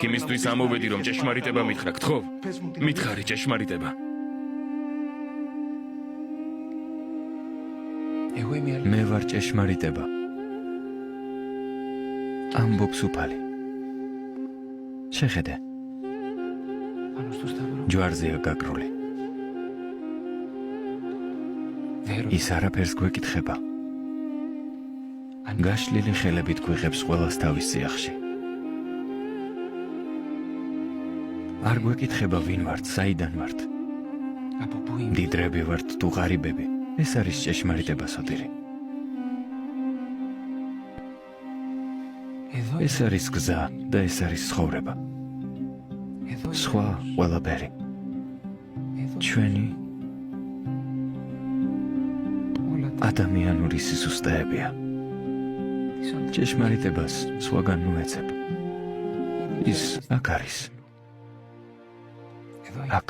იმისთვის ამოვედი, რომ ჭეშმარიტება მითხრა, გთხოვ? მითხარი ჭეშმარიტება. მე ვარ ჭეშმარიტება. ამბობს უფალი. შეხედე. ჯვარზეა გაკრული. ის არაფერს გვეკითხება. გაშლილი ხელებით გვიღებს ყველას თავის წიაღში. არ გვეკითხება ვინ ვართ, საიდან ვართ. მდიდრები ვართ თუ ღარიბები. ეს არის ჭეშმარიტება, სოდირი. ეს არის გზა და ეს არის ცხოვრება. სხვა ყველაფერი. ჩვენი ადამიანური სისუსტეებია. ჭეშმარიტებას სხვაგან ნუეცებ. ის აქ არის. აქ.